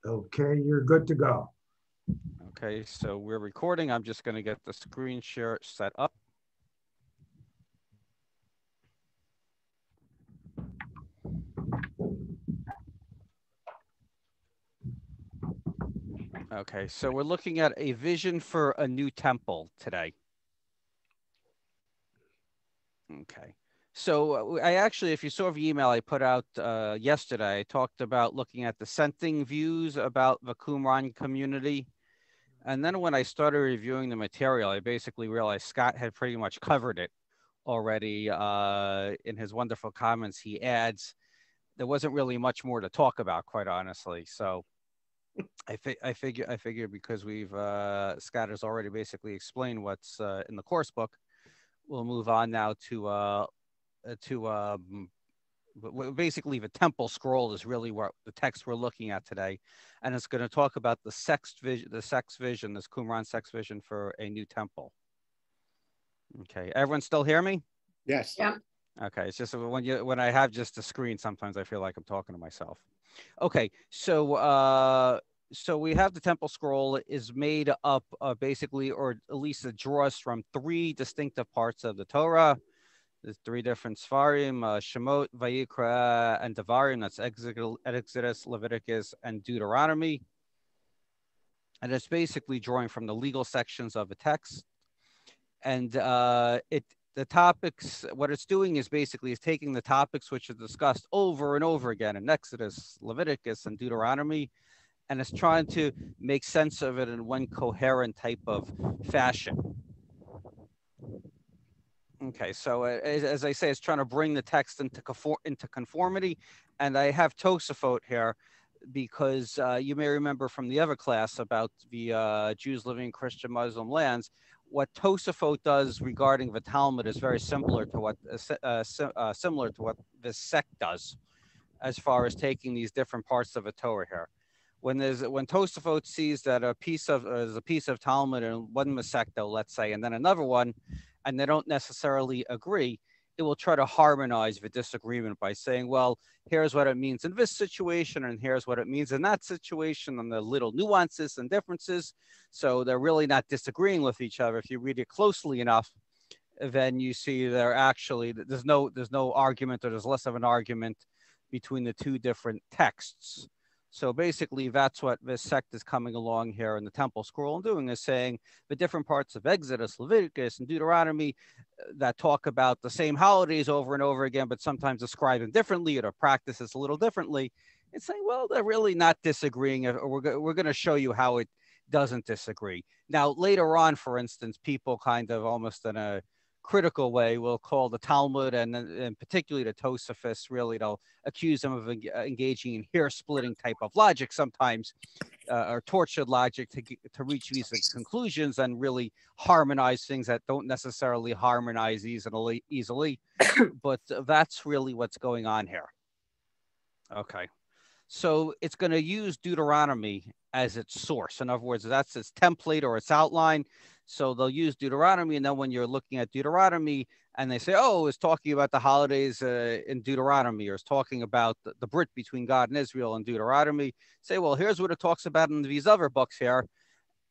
Okay, you're good to go. Okay, so we're recording. I'm just going to get the screen share set up. Okay, so we're looking at a vision for a new temple today. Okay. So I actually, if you saw the email I put out yesterday, I talked about looking at dissenting views about the Qumran community. And then when I started reviewing the material, I basically realized Scott had pretty much covered it already in his wonderful comments. He adds, there wasn't really much more to talk about, quite honestly. So I figure because we've Scott has already basically explained what's in the course book, we'll move on now to basically the temple scroll is really what the text we're looking at today, and it's going to talk about the sex vision, this Qumran sex vision for a new temple. Okay, everyone still hear me? Yes. Yeah. Okay, it's just when I have just a screen, sometimes I feel like I'm talking to myself. Okay, so so we have the temple scroll is made up of basically, or at least it draws from three distinctive parts of the Torah. There's three different Sfarim, Shemot, Vayikra, and Devarim. That's Exodus, Leviticus, and Deuteronomy. And it's basically drawing from the legal sections of the text. And the topics, what it's doing is basically is taking the topics which are discussed over and over again in Exodus, Leviticus, and Deuteronomy, and it's trying to make sense of it in one coherent type of fashion. Okay, so as I say, it's trying to bring the text into conformity, and I have Tosafot here because you may remember from the other class about the Jews living in Christian Muslim lands. What Tosafot does regarding the Talmud is very similar to what this sect does, as far as taking these different parts of a Torah here. When Tosafot sees that a piece of Talmud in one Masechta, let's say, and then another one, and they don't necessarily agree, it will try to harmonize the disagreement by saying, well, here's what it means in this situation, and here's what it means in that situation, and the little nuances and differences. So they're really not disagreeing with each other. If you read it closely enough, then you see they're actually, there's no argument, or there's less of an argument between the two different texts. So basically, that's what this sect is coming along here in the temple scroll and doing, is saying the different parts of Exodus, Leviticus, and Deuteronomy that talk about the same holidays over and over again, but sometimes describe them differently or practice this a little differently. It's saying, well, they're really not disagreeing, or we're going to show you how it doesn't disagree. Now, later on, for instance, people kind of almost in a critical way will call the Talmud and particularly the Tosafists, really, they'll accuse them of engaging in hair-splitting type of logic sometimes, or tortured logic to reach these conclusions and really harmonize things that don't necessarily harmonize easily. But that's really what's going on here. Okay. So it's going to use Deuteronomy as its source. In other words, that's its template or its outline. So they'll use Deuteronomy, and then when you're looking at Deuteronomy and they say, oh, it's talking about the holidays in Deuteronomy, or it's talking about the Brit between God and Israel in Deuteronomy, say, well, here's what it talks about in these other books here.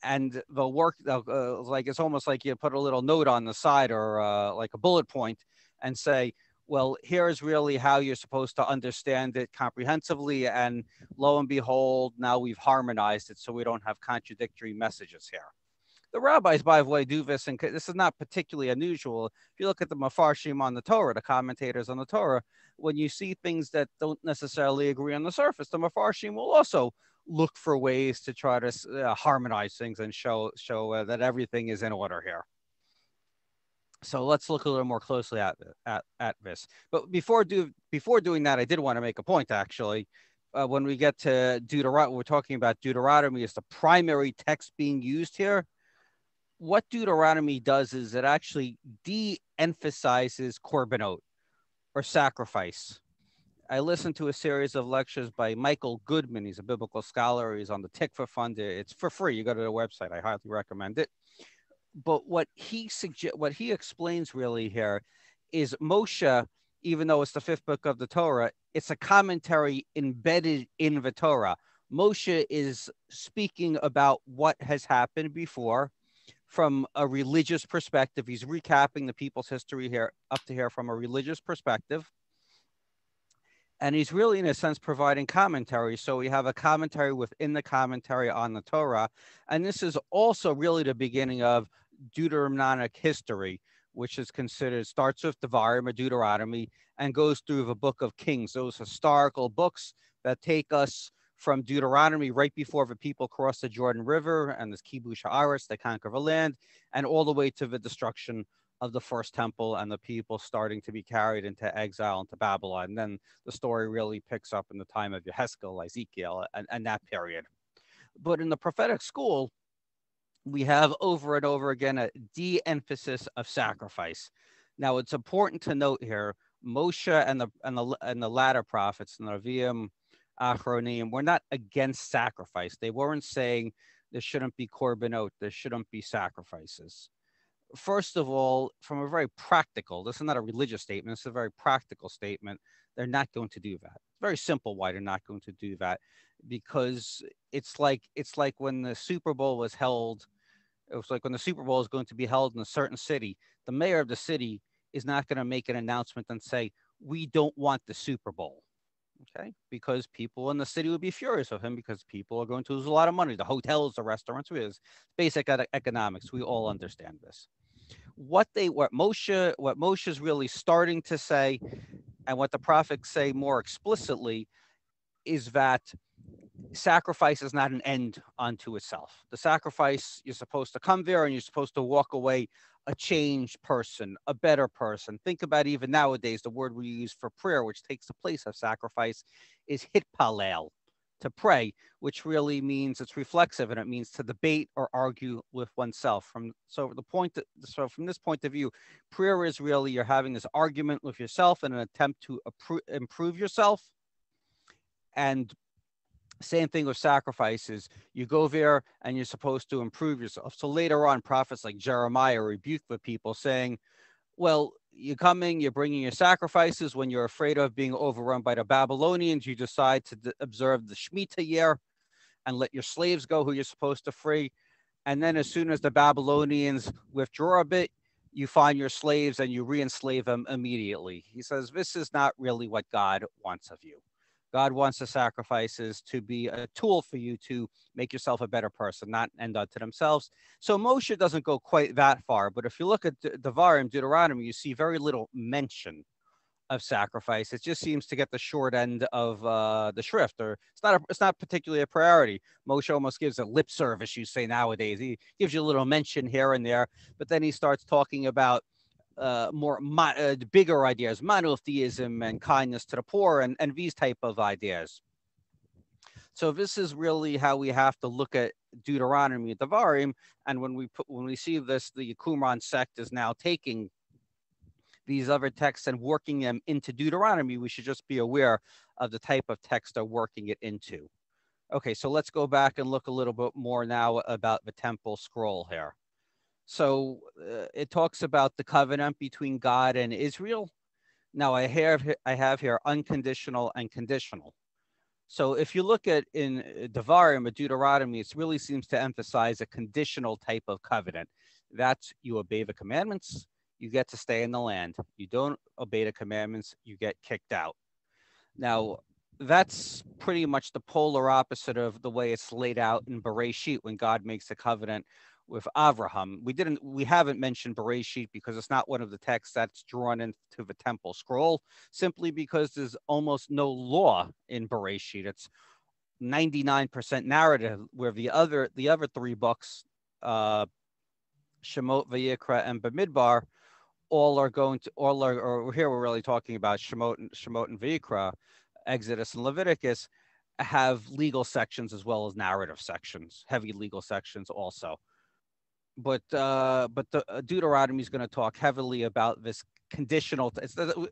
And they'll work, like it's almost like you put a little note on the side, or like a bullet point, and say, well, here's really how you're supposed to understand it comprehensively. And lo and behold, now we've harmonized it so we don't have contradictory messages here. The rabbis, by the way, do this, and this is not particularly unusual. If you look at the Mefarshim on the Torah, the commentators on the Torah, when you see things that don't necessarily agree on the surface, the Mefarshim will also look for ways to try to harmonize things and show that everything is in order here. So let's look a little more closely at this. But before doing that, I did want to make a point, actually. When we get to Deuteronomy, we're talking about Deuteronomy as the primary text being used here. What Deuteronomy does is it actually de-emphasizes korbanot, or sacrifice. I listened to a series of lectures by Michael Goodman. He's a biblical scholar. He's on the Tikva Fund. It's for free. You go to the website. I highly recommend it. But what he explains really here is Moshe, even though it's the fifth book of the Torah, it's a commentary embedded in the Torah. Moshe is speaking about what has happened before from a religious perspective. He's recapping the people's history here up to here from a religious perspective. And he's really, in a sense, providing commentary. So we have a commentary within the commentary on the Torah. And this is also really the beginning of Deuteronomic history, which is considered, starts with Devarim or Deuteronomy and goes through the book of Kings, those historical books that take us from Deuteronomy right before the people cross the Jordan River and this Kibush Haaretz, they conquer the land, and all the way to the destruction of the first temple and the people starting to be carried into exile into Babylon. And then the story really picks up in the time of Yehezkel, Ezekiel, and that period. But in the prophetic school, we have over and over again a de-emphasis of sacrifice. Now, it's important to note here, Moshe and the latter prophets, the Nevi'im, Achronim, were not against sacrifice. They weren't saying there shouldn't be korbanot, there shouldn't be sacrifices. First of all, from a very practical, this is not a religious statement, it's a very practical statement. They're not going to do that. It's very simple why they're not going to do that, because it's like when the Super Bowl was held. It was like when the Super Bowl is going to be held in a certain city, the mayor of the city is not going to make an announcement and say, we don't want the Super Bowl. Okay, because people in the city would be furious with him, because people are going to lose a lot of money. The hotels, the restaurants, it's basic economics. We all understand this. What Moshe is really starting to say, and what the prophets say more explicitly, is that sacrifice is not an end unto itself. The sacrifice, you're supposed to come there and you're supposed to walk away a changed person, a better person. Think about even nowadays, the word we use for prayer, which takes the place of sacrifice, is hitpalel, to pray, which really means it's reflexive, and it means to debate or argue with oneself. So from this point of view, prayer is really you're having this argument with yourself in an attempt to improve yourself. And same thing with sacrifices. You go there and you're supposed to improve yourself. So later on, prophets like Jeremiah rebuke the people saying, well, you're coming, you're bringing your sacrifices. When you're afraid of being overrun by the Babylonians, you decide to observe the Shemitah year and let your slaves go who you're supposed to free. And then as soon as the Babylonians withdraw a bit, you find your slaves and you re-enslave them immediately. He says, this is not really what God wants of you. God wants the sacrifices to be a tool for you to make yourself a better person, not end unto themselves. So Moshe doesn't go quite that far. But if you look at Devarim, Deuteronomy, you see very little mention of sacrifice. It just seems to get the short end of the shrift, or it's not particularly a priority. Moshe almost gives a lip service, you say nowadays. He gives you a little mention here and there, but then he starts talking about bigger ideas, monotheism and kindness to the poor, and these type of ideas. So this is really how we have to look at Deuteronomy and Devarim. And when we see this, the Qumran sect is now taking these other texts and working them into Deuteronomy. We should just be aware of the type of text they're working it into. Okay, so let's go back and look a little bit more now about the temple scroll here. So it talks about the covenant between God and Israel. Now I have here unconditional and conditional. So if you look at in Devarim or Deuteronomy, it really seems to emphasize a conditional type of covenant. That's you obey the commandments, you get to stay in the land. You don't obey the commandments, you get kicked out. Now, that's pretty much the polar opposite of the way it's laid out in Bereshit when God makes a covenant with Avraham. We haven't mentioned Bereshit because it's not one of the texts that's drawn into the temple scroll, simply because there's almost no law in Bereshit. It's 99% narrative, where the other three books, Shemot, Vayikra, and Bamidbar, here we're really talking about Shemot and Vayikra, Exodus and Leviticus, have legal sections as well as narrative sections, heavy legal sections also. But the Deuteronomy is going to talk heavily about this conditional.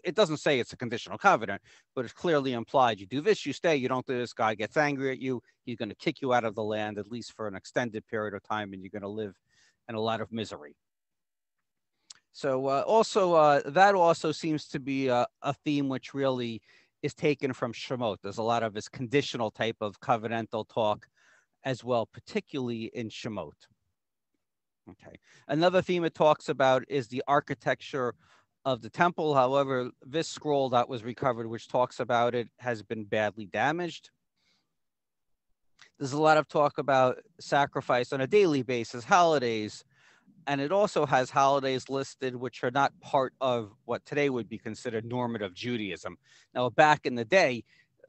It doesn't say it's a conditional covenant, but it's clearly implied. You do this, you stay. You don't do this, God gets angry at you. He's going to kick you out of the land, at least for an extended period of time, and you're going to live in a lot of misery. So that also seems to be a theme which really is taken from Shemot. There's a lot of this conditional type of covenantal talk as well, particularly in Shemot. Okay. Another theme it talks about is the architecture of the temple. However, this scroll that was recovered, which talks about it, has been badly damaged. There's a lot of talk about sacrifice on a daily basis, holidays, and it also has holidays listed which are not part of what today would be considered normative Judaism. Now, back in the day,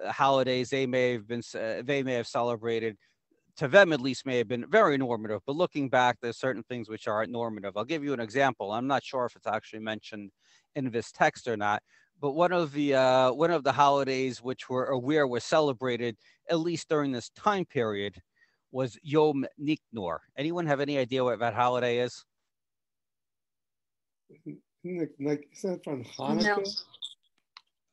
holidays they may have celebrated, to them at least, may have been very normative, but looking back, there's certain things which aren't normative. I'll give you an example. I'm not sure if it's actually mentioned in this text or not, but one of the holidays which were celebrated, at least during this time period, was Yom Niknor. Anyone have any idea what that holiday is? Like, is that from Hanukkah? No.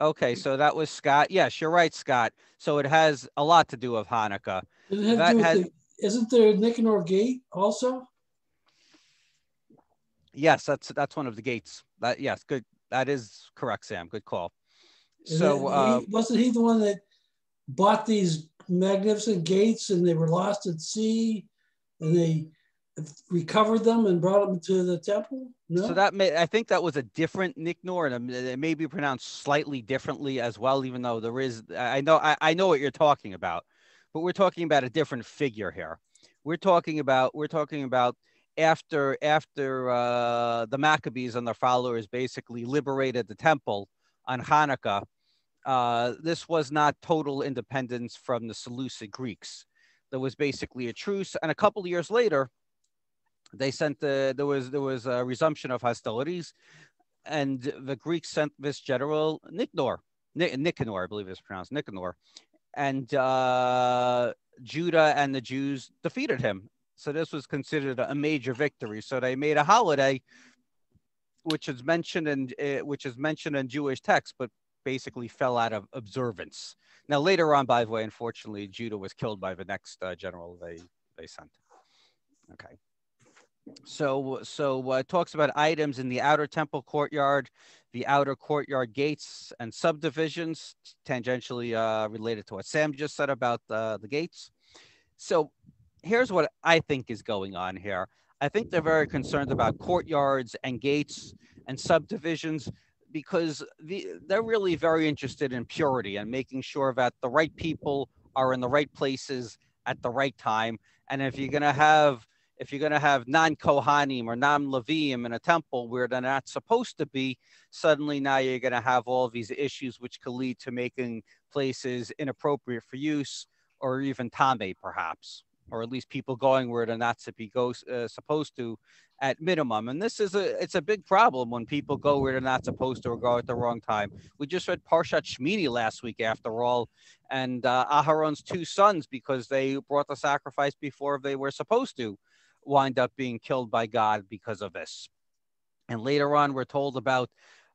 Okay, so that was Scott. Yes, you're right, Scott. So it has a lot to do with Hanukkah. Does it have to do with isn't there Nicanor Gate also? Yes, that's one of the gates. Yes, good. That is correct, Sam. Good call. So wasn't he the one that bought these magnificent gates and they were lost at sea and they recovered them and brought them to the temple? No? So I think that was a different Nicanor, and it may be pronounced slightly differently as well, even though there is, I know what you're talking about, but we're talking about a different figure here. We're talking about after the Maccabees and their followers basically liberated the temple on Hanukkah. This was not total independence from the Seleucid Greeks. There was basically a truce, and a couple of years later, there was a resumption of hostilities, and the Greeks sent this general Nicanor, I believe it's pronounced Nicanor, and Judah and the Jews defeated him. So this was considered a major victory. So they made a holiday, which is mentioned in Jewish texts, but basically fell out of observance. Now later on, by the way, unfortunately, Judah was killed by the next general they sent. Okay. So it talks about items in the outer temple courtyard, the outer courtyard gates and subdivisions, tangentially related to what Sam just said about the gates. So here's what I think is going on here. I think they're very concerned about courtyards and gates and subdivisions because they're really very interested in purity and making sure that the right people are in the right places at the right time. And if you're going to have non-Kohanim or non-Levim in a temple where they're not supposed to be, suddenly now you're going to have all these issues which could lead to making places inappropriate for use or even tame perhaps, or at least people going where they're not supposed to at minimum. And it's a big problem when people go where they're not supposed to or go at the wrong time. We just read Parshat Shmini last week after all, and Aharon's two sons, because they brought the sacrifice before they were supposed to, wind up being killed by God because of this. And later on, we're told about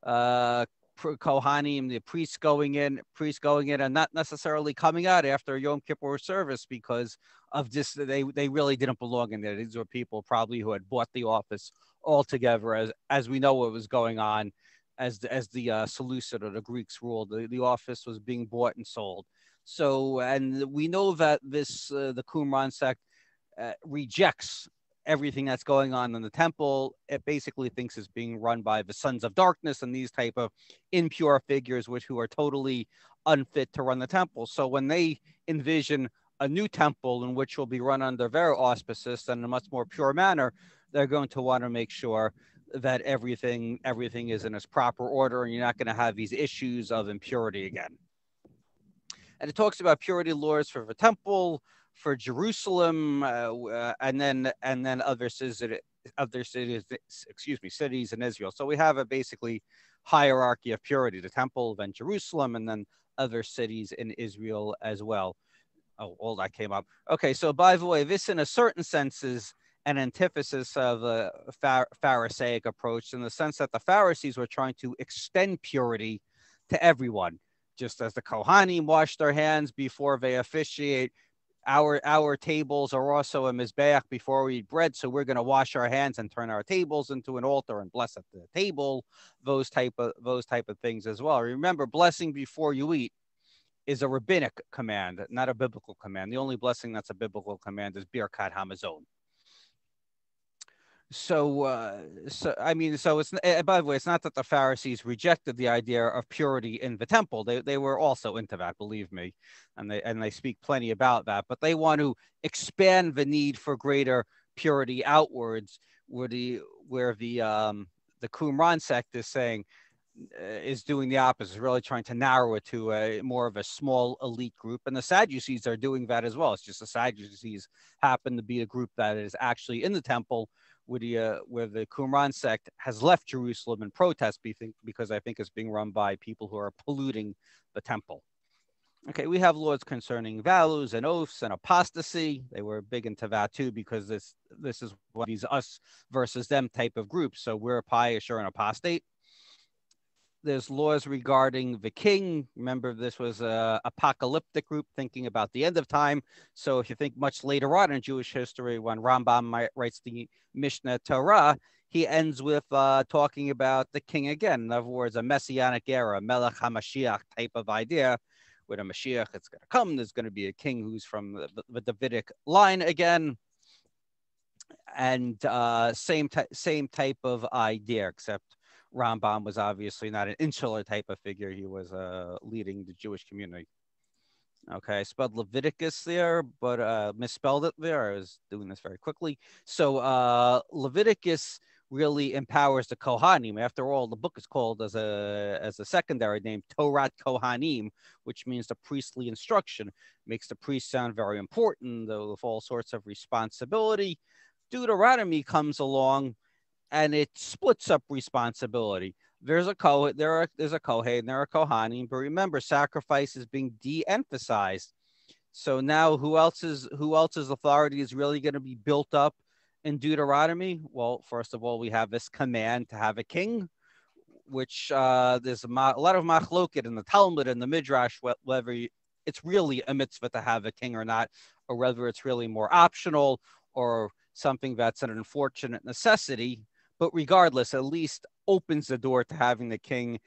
Kohanim, the priests going in and not necessarily coming out after Yom Kippur service because of this. They really didn't belong in there. These were people probably who had bought the office altogether, as we know what was going on as the Seleucid or the Greeks ruled. The office was being bought and sold. So, and we know that the Qumran sect rejects everything that's going on in the temple. It basically thinks it's being run by the sons of darkness and these type of impure figures who are totally unfit to run the temple. So when they envision a new temple in which will be run under their auspices and in a much more pure manner, they're going to want to make sure that everything is in its proper order and you're not going to have these issues of impurity again. And it talks about purity laws for the temple, for Jerusalem, and then other cities in Israel. So we have a basically hierarchy of purity: the temple, then Jerusalem, and then other cities in Israel as well. Oh, all that came up. Okay, so by the way, this in a certain sense is an antithesis of the Pharisaic approach, in the sense that the Pharisees were trying to extend purity to everyone, just as the Kohanim wash their hands before they officiate. our tables are also a mizbeach before we eat bread, so we're going to wash our hands and turn our tables into an altar and bless at the table. Those type of things as well. Remember, blessing before you eat is a rabbinic command, not a biblical command. The only blessing that's a biblical command is birkat hamazon. So it's, by the way, it's not that the Pharisees rejected the idea of purity in the temple. They were also into that, believe me, and they speak plenty about that. But they want to expand the need for greater purity outwards, where the Qumran sect is saying is doing the opposite, really trying to narrow it to a more of a small elite group, and the Sadducees are doing that as well. It's just the Sadducees happen to be a group that is actually in the temple, where the Qumran sect has left Jerusalem in protest because I think it's being run by people who are polluting the temple. Okay, we have laws concerning vows and oaths and apostasy. They were big into that too, because this is one of these us versus them type of groups. So we're pious or an apostate. There's laws regarding the king. Remember, this was an apocalyptic group thinking about the end of time. So if you think much later on in Jewish history, when Rambam writes the Mishnah Torah, he ends with talking about the king again. In other words, a messianic era, Melech HaMashiach type of idea. With a Mashiach, it's going to come. There's going to be a king who's from the Davidic line again. And same type of idea, except Rambam was obviously not an insular type of figure. He was leading the Jewish community. Okay, I spelled Leviticus there, but misspelled it there. I was doing this very quickly. So Leviticus really empowers the Kohanim. After all, the book is called as a secondary name, Torah Kohanim, which means the priestly instruction. Makes the priest sound very important, though, with all sorts of responsibility. Deuteronomy comes along, and it splits up responsibility. There's a Kohen, there's a Kohen, there are Kohanim, but remember, sacrifice is being de-emphasized. So now, who else's authority is really going to be built up in Deuteronomy? Well, first of all, we have this command to have a king, which there's a lot of machloket in the Talmud and the Midrash, whether it's really a mitzvah to have a king or not, or whether it's really more optional or something that's an unfortunate necessity. But regardless, at least opens the door to having the king.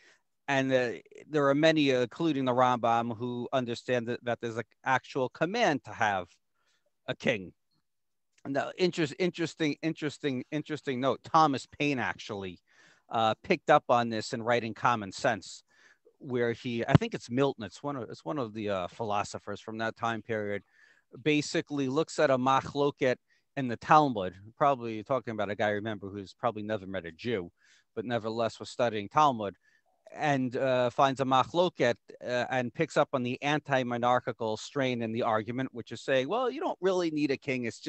And there are many, including the Rambam, who understand that there's an actual command to have a king. Now, interesting note. Thomas Paine actually picked up on this in writing Common Sense, where I think it's Milton. It's one of the philosophers from that time period. Basically, looks at a machloket in the Talmud, probably talking about a guy, remember, who's probably never met a Jew, but nevertheless was studying Talmud, and finds a machloket and picks up on the anti-monarchical strain in the argument, which is saying, well, you don't really need a king. It's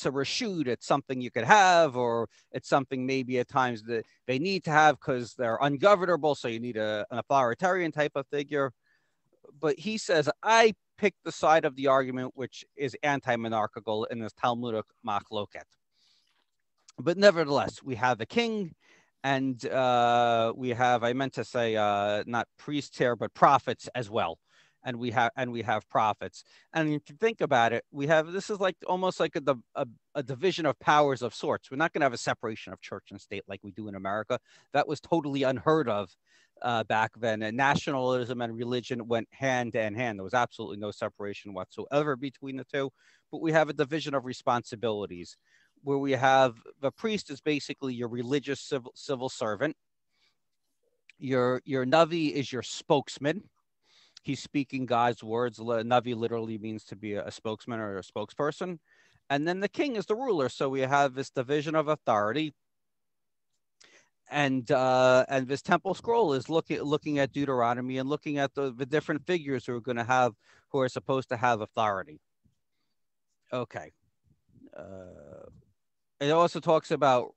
a reshut. It's something you could have, or it's something maybe at times that they need to have because they're ungovernable. So you need an authoritarian type of figure. But he says, I pick the side of the argument which is anti-monarchical in this Talmudic machloket. But nevertheless, we have a king, and we have, I meant to say, not priests here, but prophets as well. And we have prophets. And if you think about it, this is like almost like a division of powers of sorts. We're not going to have a separation of church and state like we do in America. That was totally unheard of back then. And nationalism and religion went hand in hand. There was absolutely no separation whatsoever between the two. But we have a division of responsibilities, where we have the priest is basically your religious civil servant. Your Navi is your spokesman. He's speaking God's words. Navi literally means to be a spokesman or a spokesperson. And then the king is the ruler. So we have this division of authority. And this temple scroll is looking at Deuteronomy and looking at the different figures who are supposed to have authority. Okay. It also talks about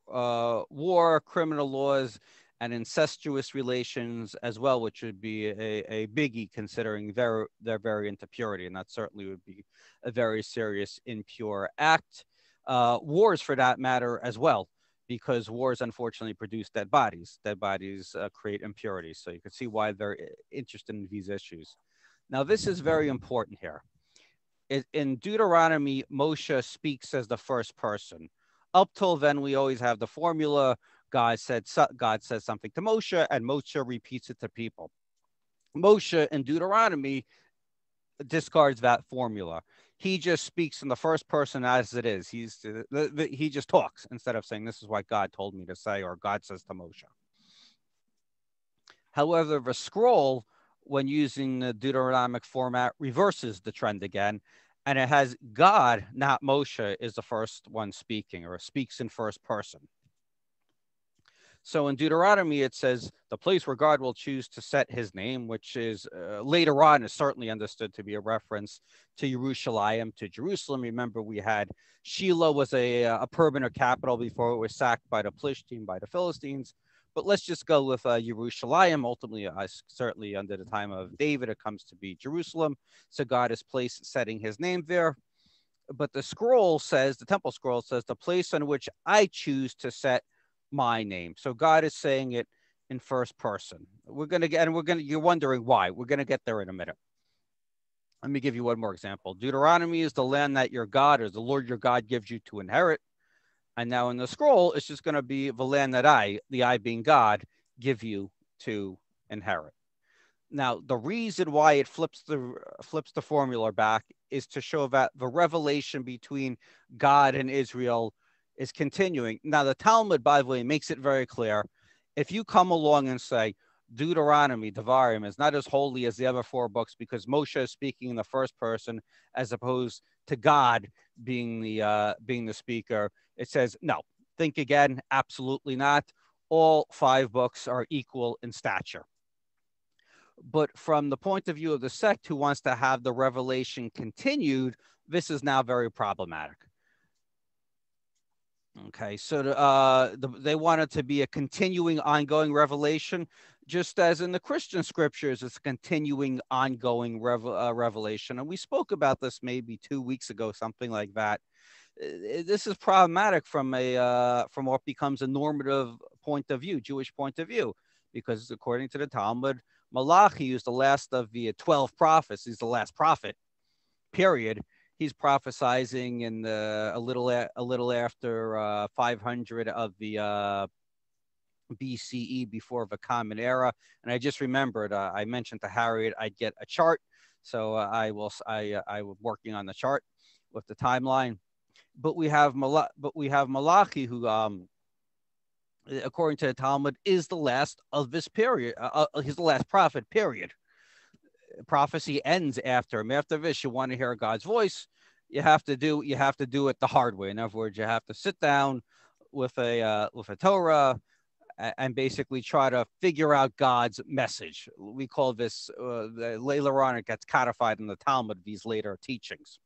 war, criminal laws, and incestuous relations as well, which would be a biggie, considering they're very into purity, and that certainly would be a very serious impure act. Wars, for that matter, as well, because wars unfortunately produce dead bodies. Dead bodies create impurities, so you can see why they're interested in these issues. Now, this is very important here. in Deuteronomy, Moshe speaks as the first person. Up till then, we always have the formula. God says something to Moshe, and Moshe repeats it to people. Moshe in Deuteronomy discards that formula. He just speaks in the first person as it is. He just talks instead of saying, this is what God told me to say, or God says to Moshe. However, the scroll, when using the Deuteronomic format, reverses the trend again, and it has God, not Moshe, is the first one speaking, or speaks in first person. So in Deuteronomy, it says the place where God will choose to set his name, which is later on is certainly understood to be a reference to Jerusalem, to Jerusalem. Remember, we had Shiloh was a permanent capital before it was sacked by the Plishtim, by the Philistines. But let's just go with Jerusalem. Ultimately, certainly under the time of David, it comes to be Jerusalem. So God is placed setting his name there. But the scroll says, the temple scroll says, the place on which I choose to set my name. So God is saying it in first person. You're wondering why. We're going to get there in a minute. Let me give you one more example. Deuteronomy is the land that your God, or the Lord your God, gives you to inherit. And now in the scroll, it's just going to be the land that I being God, give you to inherit. Now, the reason why it flips the formula back is to show that the revelation between God and Israel is continuing. Now, the Talmud, by the way, makes it very clear. If you come along and say Deuteronomy, Devarim, is not as holy as the other four books because Moshe is speaking in the first person as opposed to God being the speaker, it says, no, think again, absolutely not. All five books are equal in stature. But from the point of view of the sect who wants to have the revelation continued, this is now very problematic. Okay, so they want it to be a continuing, ongoing revelation, just as in the Christian scriptures, it's a continuing, ongoing revelation. And we spoke about this maybe 2 weeks ago, something like that. This is problematic from what becomes a normative point of view, Jewish point of view, because according to the Talmud, Malachi is the last of the 12 prophets. He's the last prophet, period. He's prophesizing in a little after 500 of the BCE, before the Common Era. And I just remembered, I mentioned to Harriet I'd get a chart, so I was working on the chart with the timeline. But we have Malachi, who, according to the Talmud, is the last of this period. He's the last prophet, period. Prophecy ends after him. After this, you want to hear God's voice, you have to do it the hard way. In other words, you have to sit down with a Torah and basically try to figure out God's message. We call this later on, it gets codified in the Talmud, these later teachings.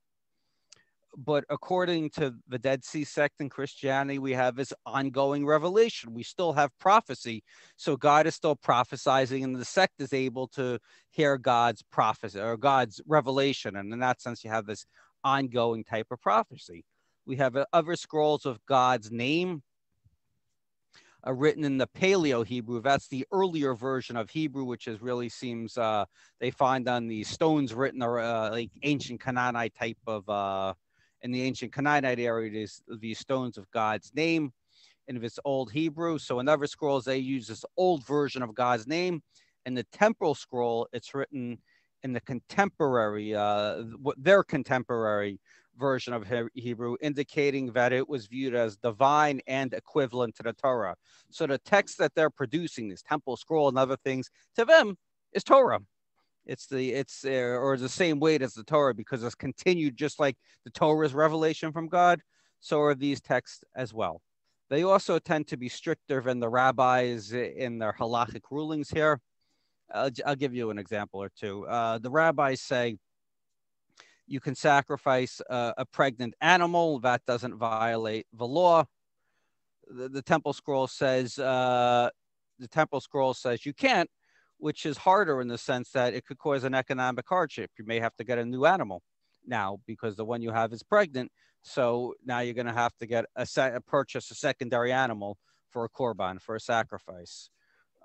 But according to the Dead Sea sect in Christianity, we have this ongoing revelation. We still have prophecy. So God is still prophesizing, and the sect is able to hear God's prophecy or God's revelation. And in that sense, you have this ongoing type of prophecy. We have other scrolls of God's name written in the Paleo Hebrew. That's the earlier version of Hebrew, which is really seems they find on the stones written like ancient Canaanite type of in the ancient Canaanite area, these stones of God's name in this old Hebrew. So in other scrolls, they use this old version of God's name. In the temporal scroll, it's written in the contemporary, their contemporary version of Hebrew, indicating that it was viewed as divine and equivalent to the Torah. So the text that they're producing, this temple scroll and other things, to them is Torah. It's the same weight as the Torah, because it's continued just like the Torah's revelation from God. So are these texts as well. They also tend to be stricter than the rabbis in their halachic rulings here. I'll give you an example or two. The rabbis say you can sacrifice a pregnant animal. That doesn't violate the law. The temple scroll says you can't, which is harder in the sense that it could cause an economic hardship. You may have to get a new animal now because the one you have is pregnant. So now you're going to have to purchase a secondary animal for a korban, for a sacrifice.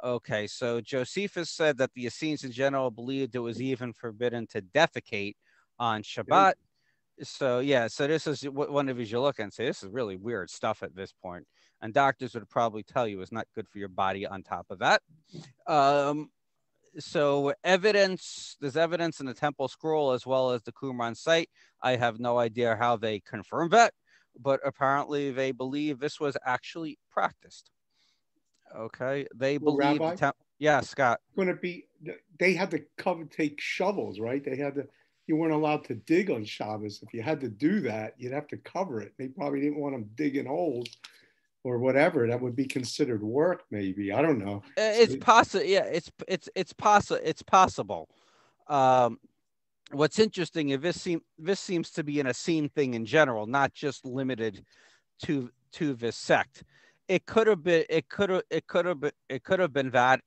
Okay, so Josephus said that the Essenes in general believed it was even forbidden to defecate on Shabbat. So yeah, so this is what one of these you look and say, this is really weird stuff at this point. And doctors would probably tell you it's not good for your body on top of that. So there's evidence in the temple scroll as well as the Qumran site. I have no idea how they confirm that, but apparently they believe this was actually practiced. Okay, they Well, believe Rabbi, yeah, Scott. going to be, they had to take shovels, right? You weren't allowed to dig on Shabbos. If you had to do that, you'd have to cover it. They probably didn't want them digging holes or whatever. That would be considered work, maybe. I don't know. It's possible. Yeah, it's possible. It's possible. What's interesting is this seems to be an Essene thing in general, not just limited to this sect. It could have been that.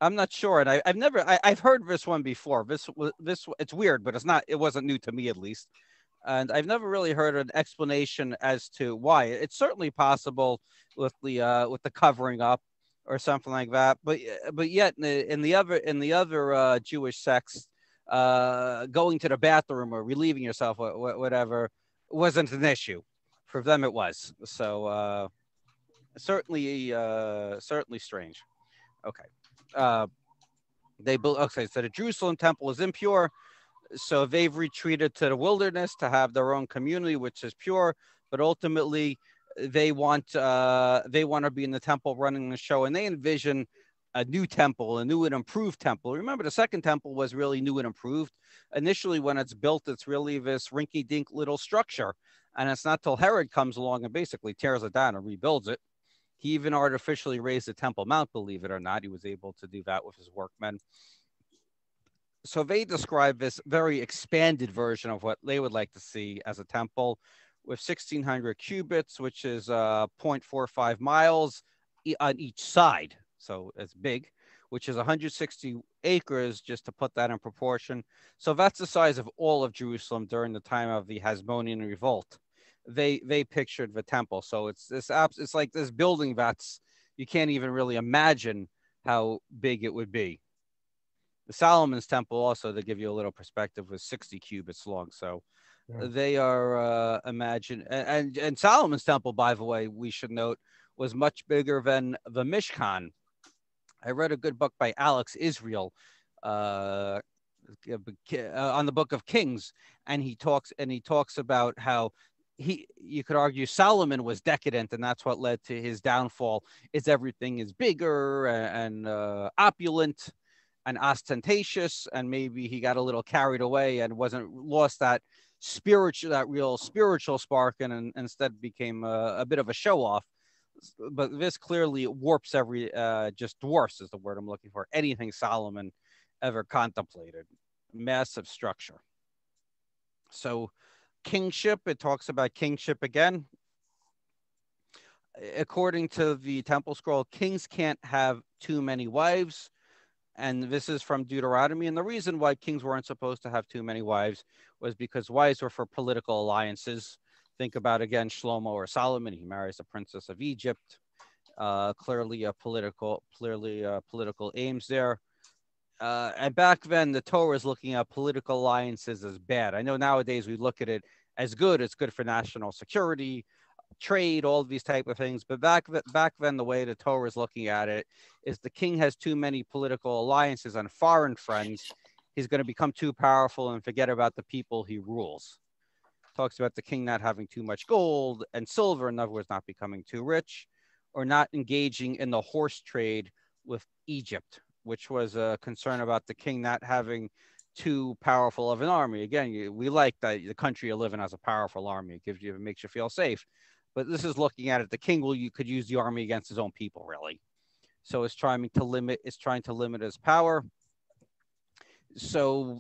I'm not sure, and I've heard this one before. This it's weird, but it wasn't new to me at least, and I've never really heard an explanation as to why. It's certainly possible with the covering up or something like that, but yet in the other Jewish sects, going to the bathroom or relieving yourself, whatever, wasn't an issue. For them, it was. So certainly strange. Okay. Okay, so the Jerusalem temple is impure, so they've retreated to the wilderness to have their own community, which is pure. But ultimately, they want to be in the temple running the show, and they envision a new temple, a new and improved temple. Remember, the second temple was really new and improved. Initially, when it's built, it's really this rinky-dink little structure, and it's not till Herod comes along and basically tears it down and rebuilds it. He even artificially raised the Temple Mount, believe it or not. He was able to do that with his workmen. So they describe this very expanded version of what they would like to see as a temple with 1,600 cubits, which is 0.45 miles on each side. So it's big, which is 160 acres, just to put that in proportion. So that's the size of all of Jerusalem during the time of the Hasmonean revolt. They pictured the temple. So it's like this building that's, you can't even really imagine how big it would be. The Solomon's temple also, to give you a little perspective, was 60 cubits long. So yeah, they are and Solomon's temple, by the way, we should note, was much bigger than the Mishkan. I read a good book by Alex Israel on the Book of Kings, and he talks about how you could argue Solomon was decadent, and that's what led to his downfall. Is everything is bigger and opulent and ostentatious, and maybe he got a little carried away and lost that real spiritual spark, and instead became a bit of a show off. But this clearly warps just dwarfs is the word I'm looking for, anything Solomon ever contemplated. Massive structure. So kingship, it talks about kingship again. According to the temple scroll, kings can't have too many wives. And this is from Deuteronomy. And the reason why kings weren't supposed to have too many wives was because wives were for political alliances. Think about, again, Shlomo or Solomon. He marries the princess of Egypt. Clearly political aims there. And back then, the Torah is looking at political alliances as bad. I know nowadays we look at it as good. It's good for national security, trade, all of these type of things. But back then, the way the Torah is looking at it is the king has too many political alliances and foreign friends. He's going to become too powerful and forget about the people he rules. Talks about the king not having too much gold and silver, in other words, not becoming too rich, or not engaging in the horse trade with Egypt, which was a concern about the king not having too powerful of an army. Again, we like that the country you live in has a powerful army. It makes you feel safe. But this is looking at it, the king could use the army against his own people, really. So it's trying to limit his power. So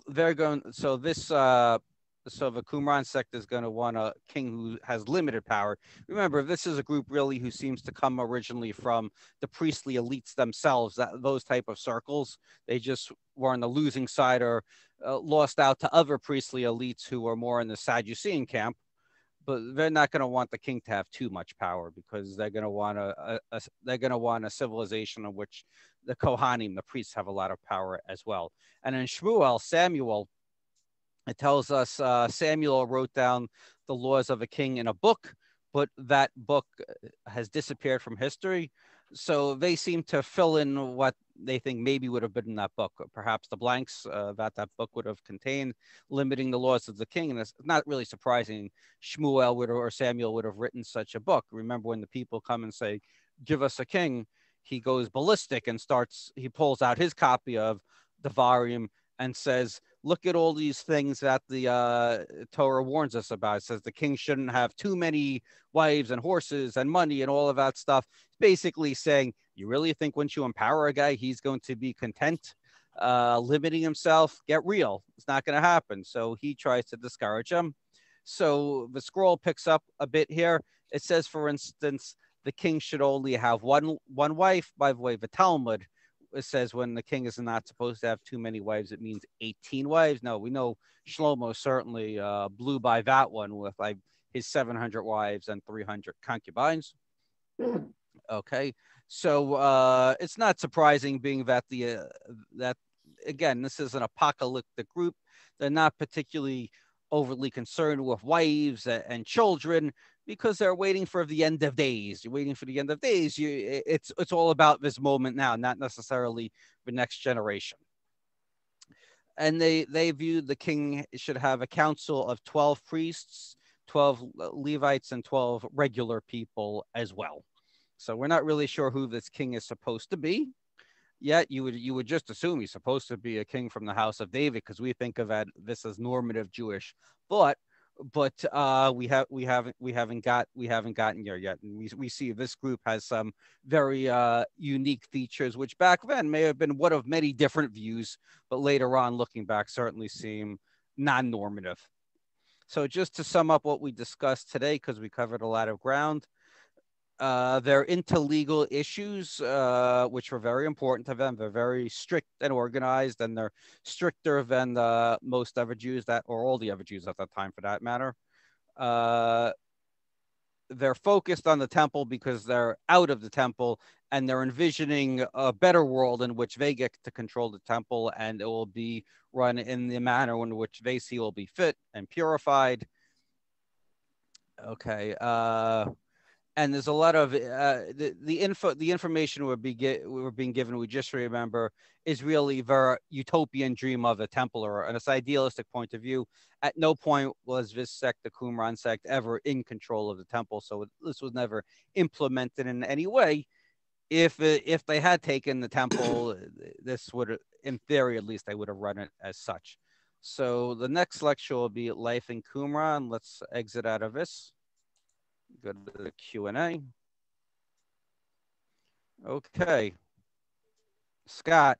so the Qumran sect is going to want a king who has limited power. Remember, this is a group really who seems to come originally from the priestly elites themselves, those type of circles. They just were on the losing side or lost out to other priestly elites who were more in the Sadducean camp. But they're not going to want the king to have too much power, because they're going to want a civilization in which the Kohanim, the priests, have a lot of power as well. And in Samuel, It tells us Samuel wrote down the laws of a king in a book, but that book has disappeared from history. So they seem to fill in what they think maybe would have been in that book, perhaps the blanks that book would have contained, limiting the laws of the king. And it's not really surprising Shmuel would or Samuel would have written such a book. Remember when the people come and say, "Give us a king," he goes ballistic and he pulls out his copy of the volume and says, look at all these things that the Torah warns us about. It says the king shouldn't have too many wives and horses and money and all of that stuff. It's basically saying, you really think once you empower a guy, he's going to be content, limiting himself? Get real. It's not going to happen. So he tries to discourage him. So the scroll picks up a bit here. It says, for instance, the king should only have one wife. By the way, the Talmud, it says when the king is not supposed to have too many wives, it means 18 wives. No, we know Shlomo certainly blew by that one with like his 700 wives and 300 concubines. Okay, so it's not surprising, being that that again, this is an apocalyptic group. They're not particularly overly concerned with wives and children, because they're waiting for the end of days. You're waiting for the end of days. It's all about this moment now, not necessarily the next generation. And they view the king should have a council of 12 priests, 12 Levites, and 12 regular people as well. So we're not really sure who this king is supposed to be. Yet you would just assume he's supposed to be a king from the house of David, because we think of this as normative Jewish thought. But we haven't gotten there yet, and we see this group has some very unique features, which back then may have been one of many different views, but later on, looking back, certainly seem non-normative. So just to sum up what we discussed today, because we covered a lot of ground, they're into legal issues, which were very important to them. They're very strict and organized, and they're stricter than most other Jews, or all the other Jews at that time, for that matter. They're focused on the temple because they're out of the temple, and they're envisioning a better world in which they get to control the temple, and it will be run in the manner in which they see will be fit and purified. Okay. And there's a lot of the information we're being given, we just remember, is really their utopian dream of a temple, or an idealistic point of view. At no point was this sect, the Qumran sect, ever in control of the temple. So this was never implemented in any way. If they had taken the temple, this would, in theory at least, they would have run it as such. So the next lecture will be Life in Qumran. Let's exit out of this. Go to the Q&A. Okay. Scott.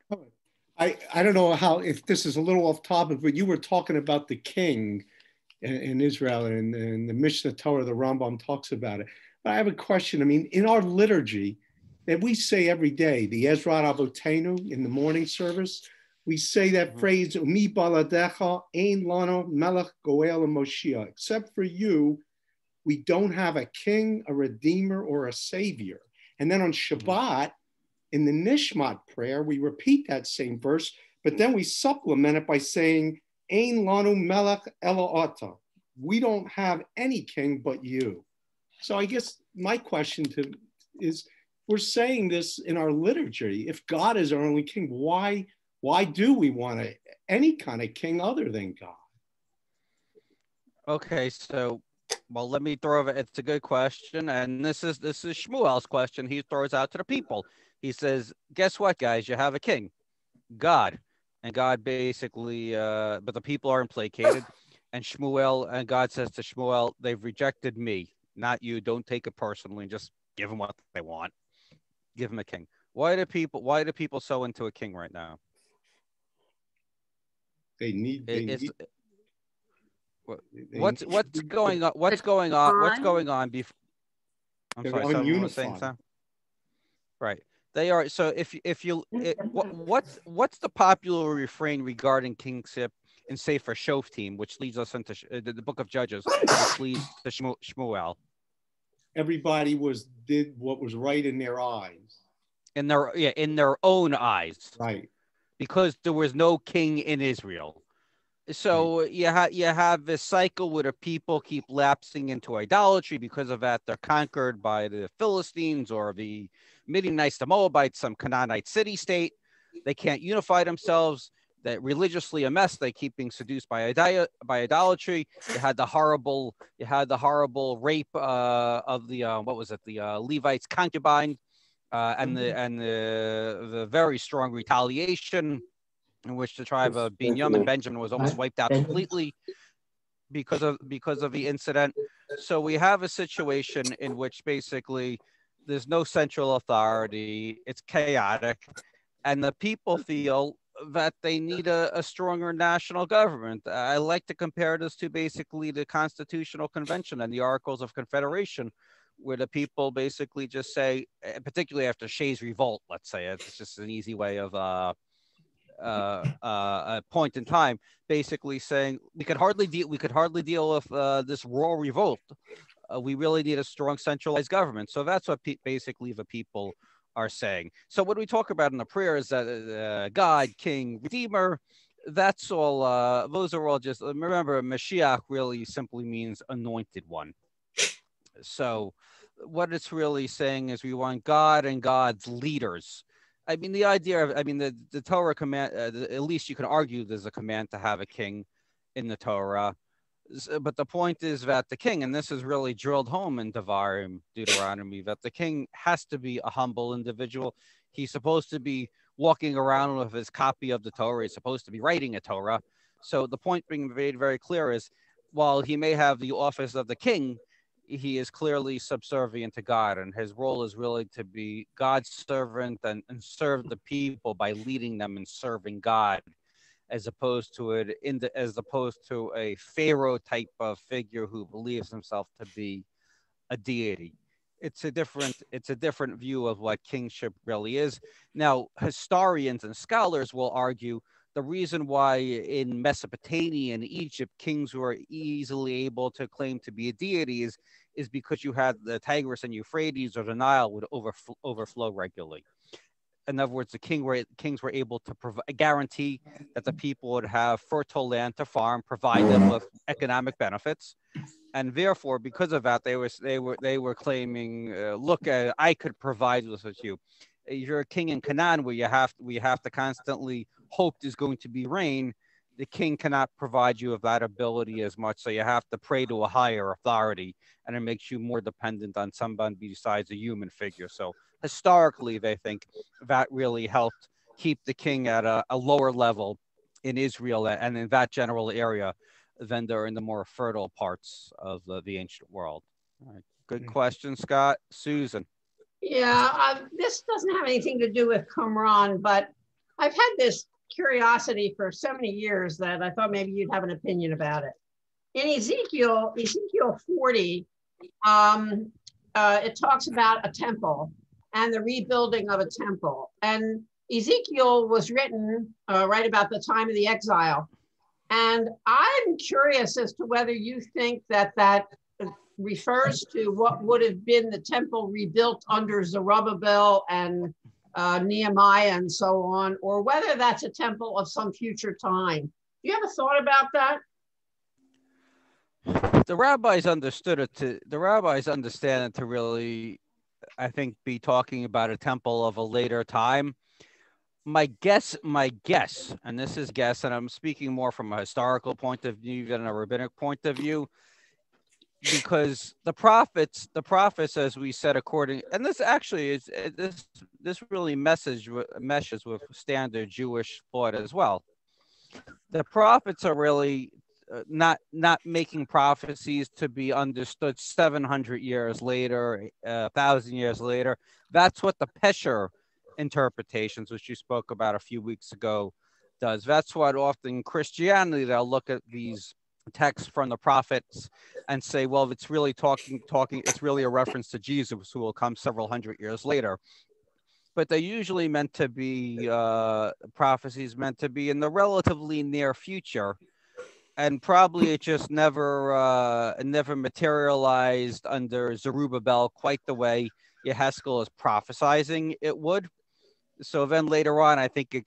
I don't know if this is a little off topic, but you were talking about the king in Israel, and the Mishnah Torah, the Rambam talks about it. But I have a question. I mean, in our liturgy that we say every day, the Ezra Avotenu in the morning service, we say that phrase, Mi baladecha ein lano melech goel Moshiach. Except for you, we don't have a king, a redeemer, or a savior. And then on Shabbat, in the Nishmat prayer, we repeat that same verse, but then we supplement it by saying, Ein lanu melech ela ata. We don't have any king but you. So I guess my question is, we're saying this in our liturgy. If God is our only king, why do we want any kind of king other than God? Okay, so, well, let me throw it. It's a good question, and this is Shmuel's question. He throws out to the people. He says, "Guess what, guys? You have a king, God, and God basically, but the people aren't placated." And God says to Shmuel, "They've rejected me, not you. Don't take it personally. Just give them what they want. Give them a king." Why do people so into a king right now? What's going on? What's going on before? I'm sorry. Someone was saying something. Right. They are. So what's the popular refrain regarding kingship in Sefer Shoftim, which leads us into the book of Judges, which leads to Shmuel? Everybody did what was right in their eyes. In their own eyes. Right. Because there was no king in Israel. So you have this cycle where the people keep lapsing into idolatry. Because of that, they're conquered by the Philistines or the Midianites, the Moabites, some Canaanite city-state. They can't unify themselves. They're religiously a mess. They keep being seduced by idolatry. You had the horrible rape of the what was it, the Levites' concubine, and the very strong retaliation in which the tribe of Benjamin was almost wiped out completely because of the incident. So we have a situation in which basically there's no central authority. It's chaotic, and the people feel that they need a stronger national government. I like to compare this to basically the Constitutional Convention and the Articles of Confederation, where the people basically just say, particularly after Shays' revolt, let's say, it's just an easy way of a point in time, basically saying we could hardly deal with this raw revolt. We really need a strong centralized government. So that's what basically the people are saying. So what we talk about in the prayer is that God, King, Redeemer, that's all. Those are all just, remember, Mashiach really simply means anointed one. So what it's really saying is we want God and God's leaders. I mean, the idea of, the Torah command, at least you can argue there's a command to have a king in the Torah. But the point is that the king, and this is really drilled home in Devarim, Deuteronomy, that the king has to be a humble individual. He's supposed to be walking around with his copy of the Torah. He's supposed to be writing a Torah. So the point being made very clear is, while he may have the office of the king, he is clearly subservient to God, and his role is really to be God's servant and serve the people by leading them in serving God, as opposed to a Pharaoh type of figure who believes himself to be a deity. It's a different view of what kingship really is. Now, historians and scholars will argue the reason why in Mesopotamia and Egypt kings were easily able to claim to be a deity is because you had the Tigris and Euphrates, or the Nile would overflow regularly. In other words, kings were able to guarantee that the people would have fertile land to farm, provide them with economic benefits, and therefore, because of that, they were claiming, look, I could provide this with you. If you're a king in Canaan, where we have to constantly hope there's going to be rain, the king cannot provide you with that ability as much. So you have to pray to a higher authority, and it makes you more dependent on somebody besides a human figure. So historically, they think that really helped keep the king at a lower level in Israel and in that general area than they're in the more fertile parts of the ancient world. All right. Good question, Scott. Susan. Yeah, this doesn't have anything to do with Qumran, but I've had this curiosity for so many years that I thought maybe you'd have an opinion about it. In Ezekiel 40, it talks about a temple and the rebuilding of a temple. And Ezekiel was written right about the time of the exile. And I'm curious as to whether you think that refers to what would have been the temple rebuilt under Zerubbabel and Nehemiah and so on, or whether that's a temple of some future time. Do you have a thought about that? The rabbis understood it the rabbis understand it to really, I think, be talking about a temple of a later time. My guess, and this is guess, and I'm speaking more from a historical point of view than a rabbinic point of view, because the prophets, as we said, and this actually is this really meshes with standard Jewish thought as well. The prophets are really not making prophecies to be understood 700 years later, 1,000 years later. That's what the Pesher interpretations, which you spoke about a few weeks ago, does. That's what often Christianity, they'll look at these texts from the prophets and say, well, it's really it's really a reference to Jesus, who will come several hundred years later. But they're usually meant to be prophecies meant to be in the relatively near future, and probably it just never materialized under Zerubbabel quite the way Yehezkel is prophesizing it would. so then later on, I think in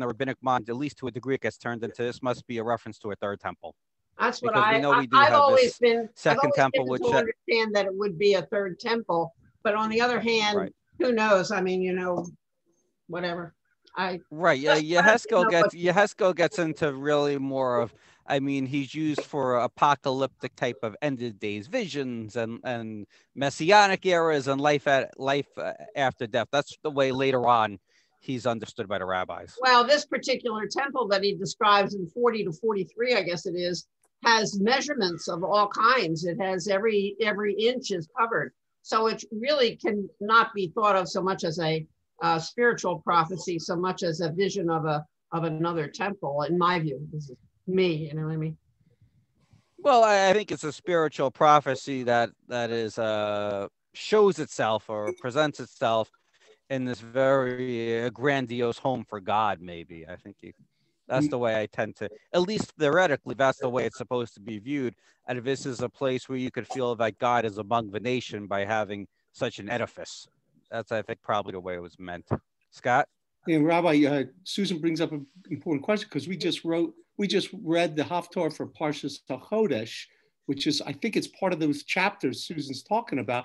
the rabbinic mind, at least to a degree, it gets turned into this must be a reference to a third temple. That's what Because we know we do I've have always this been second temple, given which to understand that it would be a third temple. But on the other hand, right. who knows? I mean, whatever. Right. Yeah. Yeheskel gets into really more of, I mean, he's used for apocalyptic type of end of days visions and messianic eras and life after death. That's the way later on he's understood by the rabbis. Well, this particular temple that he describes in 40 to 43, I guess it is, has measurements of all kinds. It has every inch is covered. So it really can not be thought of so much as a spiritual prophecy, so much as a vision of another temple, in my view. This is me, you know what I mean? Well, I think it's a spiritual prophecy that is shows itself or presents itself in this very grandiose home for God. Maybe I think that's the way I tend to, at least theoretically, that's the way it's supposed to be viewed. And this is a place where you could feel that God is among the nation by having such an edifice. That's, I think, probably the way it was meant. Scott? Yeah, Rabbi, Susan brings up an important question because we just read the Haftarah for Parshas HaChodesh, which is, I think it's part of those chapters Susan's talking about.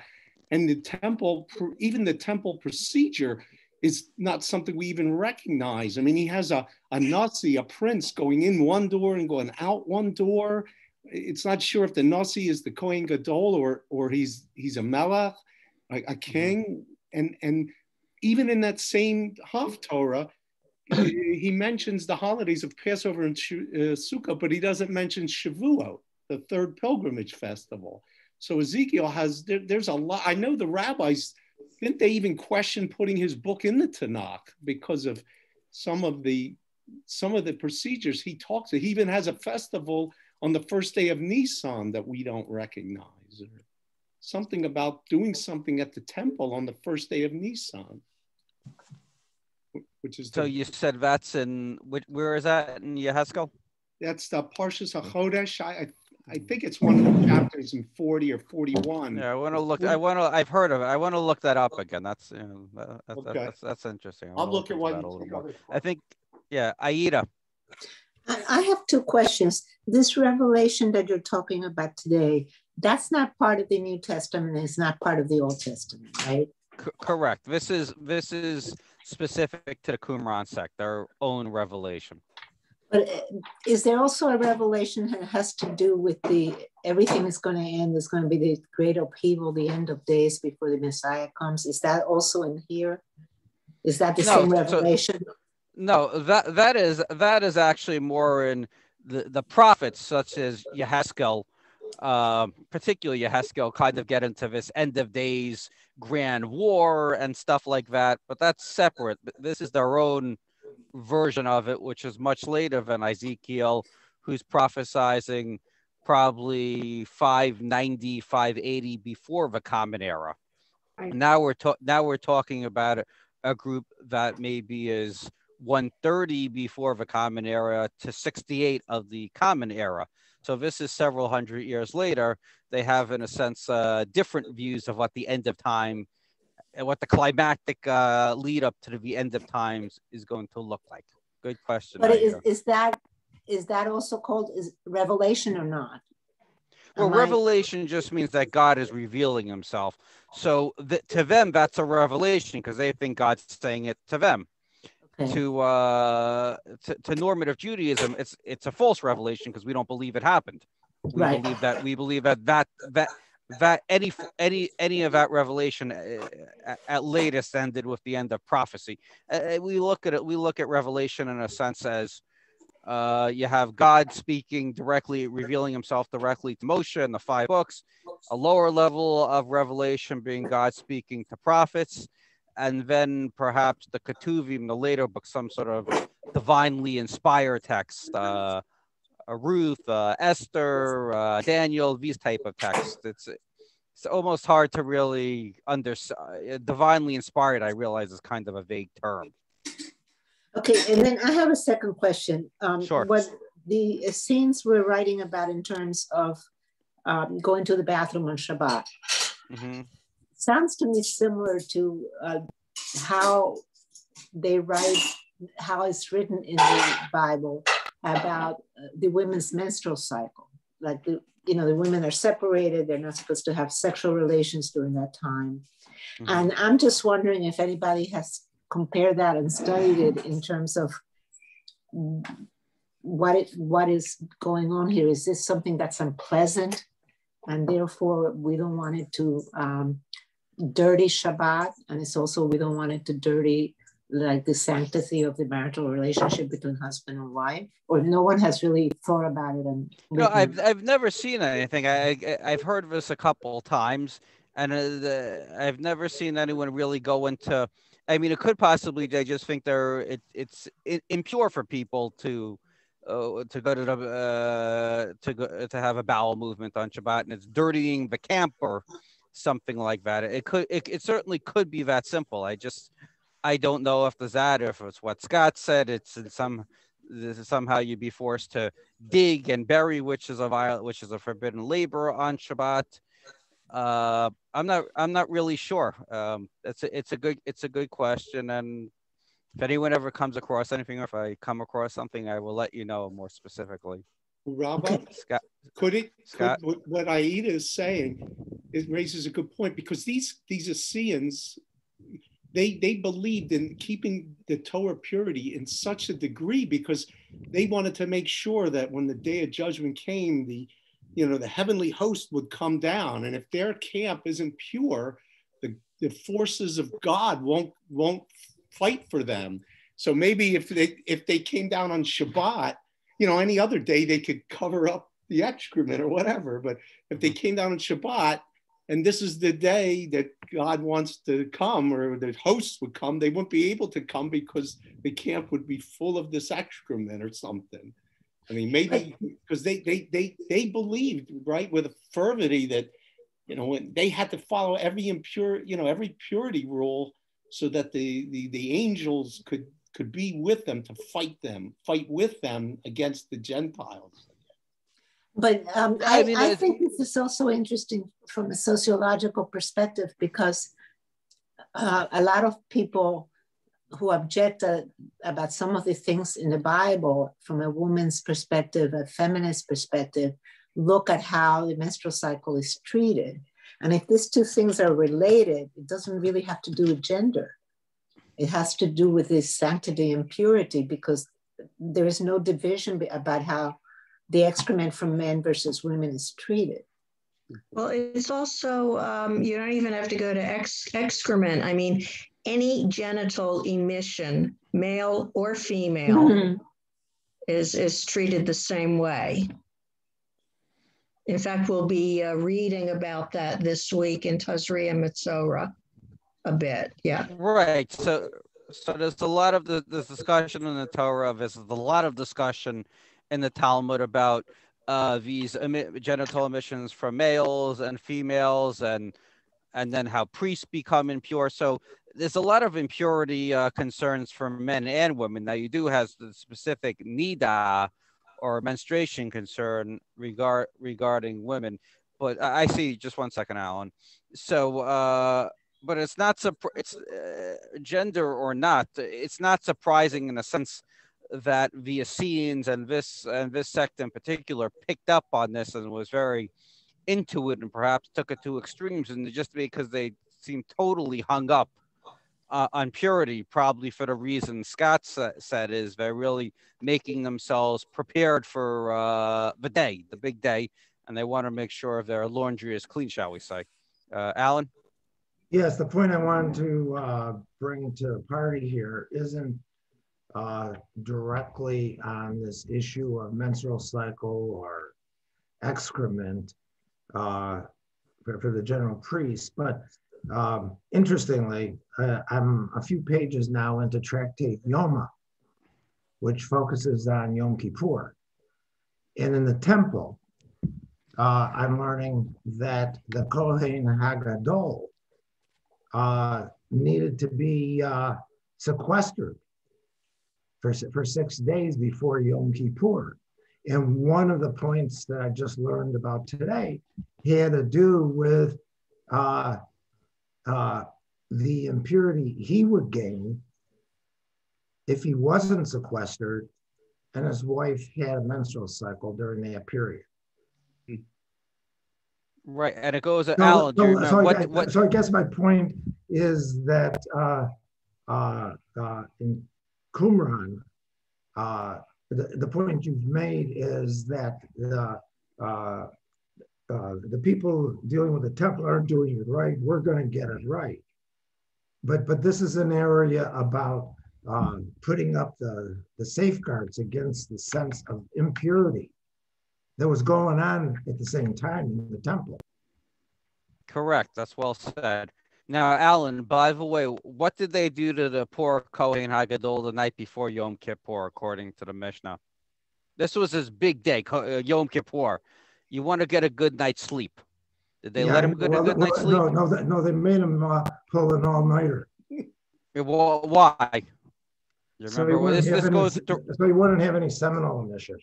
And the temple, even the temple procedure is not something we even recognize. I mean, he has a Nasi, a prince, going in one door and going out one door. It's not sure if the Nasi is the Kohen Gadol or he's a Melech, a king. And even in that same Haftarah, he mentions the holidays of Passover and Sukkah, but he doesn't mention Shavuot, the third pilgrimage festival. So Ezekiel has, there's a lot. I know the rabbis, didn't they even question putting his book in the Tanakh because of some of the procedures he talks about? He even has a festival on the first day of Nisan that we don't recognize. Or something about doing something at the temple on the first day of Nisan. Which is so you said that's in, where is that in Yeheskel? That's the Parshas HaChodesh. I think it's one of the chapters in 40 or 41. Yeah, I want to look. I've heard of it. I want to look that up again. That's that's interesting. I'll look at what a little more. I think, yeah, Aida. I have two questions. This revelation that you're talking about today, that's not part of the New Testament. It's not part of the Old Testament, right? Correct. This is specific to the Qumran sect, their own revelation. But is there also a revelation that has to do with everything is going to end? There's going to be the great upheaval, the end of days before the Messiah comes. Is that also in here? Is that the same revelation? No, that is actually more in the prophets, such as Yeheskel, particularly Yeheskel, kind of get into this end of days grand war and stuff like that. But that's separate. This is their own version of it, which is much later than Ezekiel, who's prophesizing probably 590, 580 before the Common Era. Right. Now we're talking about a group that maybe is 130 before the Common Era to 68 of the Common Era. So this is several hundred years later. They have, in a sense, different views of what the end of time and what the climactic lead up to the end of times is going to look like. Good question. But is that also called revelation or not? Well, revelation just means that God is revealing himself. So to them, that's a revelation because they think God's saying it to them. Okay. To normative Judaism, it's a false revelation because we don't believe it happened. We believe that any of that revelation at latest ended with the end of prophecy. We look at revelation in a sense as you have God speaking directly, revealing himself directly to Moshe in the 5 books, a lower level of revelation being God speaking to prophets, and then perhaps the Ketuvim, the later books, some sort of divinely inspired text, Ruth, Esther, Daniel, these type of texts. It's almost hard to really understand. Divinely inspired, I realize, is kind of a vague term. Okay, and then I have a second question. Sure. What the scenes we're writing about in terms of going to the bathroom on Shabbat sounds to me similar to how they write how it's written in the Bible about the women's menstrual cycle. Like the women are separated, they're not supposed to have sexual relations during that time. Mm-hmm. And I'm just wondering if anybody has compared that and studied it in terms of what is going on here. Is this something that's unpleasant, and therefore we don't want it to dirty Shabbat, and it's also we don't want it to dirty like the sanctity of the marital relationship between husband and wife? Or no one has really thought about it? And no, I've never seen anything. I've heard of this a couple of times, and I've never seen anyone really go into. I mean, it could possibly they just think it's impure for people to go to have a bowel movement on Shabbat, and it's dirtying the camp or something like that. It certainly could be that simple. I don't know if there's that, or if it's what Scott said. It's somehow you'd be forced to dig and bury, which is a forbidden labor on Shabbat. I'm not really sure. It's a good question, and if anyone ever comes across anything, or if I come across something, I will let you know more specifically. Rabbi, Scott, what Aida is saying, it raises a good point, because these Essenes, they believed in keeping the Torah purity in such a degree because they wanted to make sure that when the day of judgment came, the heavenly host would come down, and if their camp isn't pure, the forces of God won't fight for them. So maybe if they came down on Shabbat, any other day they could cover up the excrement or whatever. But if they came down on Shabbat, and this is the day that God wants to come, or the hosts would come, they wouldn't be able to come because the camp would be full of this excrement or something. I mean, maybe because they believed, right, with a fervency that, they had to follow every purity rule so that the angels could be with them to fight with them against the Gentiles. But I think this is also interesting from a sociological perspective, because a lot of people who object about some of the things in the Bible from a woman's perspective, a feminist perspective, look at how the menstrual cycle is treated. And if these two things are related, it doesn't really have to do with gender. It has to do with this sanctity and purity, because there is no division about how the excrement from men versus women is treated. Well, it's also, you don't even have to go to excrement. I mean, any genital emission, male or female, mm-hmm. is treated the same way. In fact, we'll be reading about that this week in Tazria Mitzorah a bit. Yeah. Right. So there's a lot of this discussion in the Torah. There's a lot of discussion in the Talmud about these genital emissions from males and females, and then how priests become impure. So there's a lot of impurity concerns for men and women. Now you do have the specific nida or menstruation concern regarding women, but I see. Just one second, Alan. So, but it's not it's gender or not. It's not surprising in a sense that the Essenes and this sect in particular picked up on this and was very into it, and perhaps took it to extremes, and just because they seem totally hung up on purity, probably for the reason Scott said, is they're really making themselves prepared for the big day, and they want to make sure their laundry is clean, shall we say. Alan? Yes, the point I wanted to bring to the party here isn't directly on this issue of menstrual cycle or excrement for the general priest, but interestingly, I'm a few pages now into Tractate Yoma, which focuses on Yom Kippur. And in the temple, I'm learning that the Kohen HaGadol needed to be sequestered for 6 days before Yom Kippur. And one of the points that I just learned about today had to do with the impurity he would gain if he wasn't sequestered and his wife had a menstrual cycle during that period. Right, and it goes. So, Alan, do you so, remember so, so I guess my point is that in Qumran, the point you've made is that the people dealing with the temple aren't doing it right. We're going to get it right. But this is an area about putting up the safeguards against the sense of impurity that was going on at the same time in the temple. Correct. That's well said. Now, Alan, by the way, what did they do to the poor Kohen Hagadol the night before Yom Kippur, according to the Mishnah? This was his big day, Yom Kippur. You want to get a good night's sleep. Did they let him get a good night's sleep? No, they made him pull an all-nighter. Well, why? You remember so he wouldn't have any seminal initiative.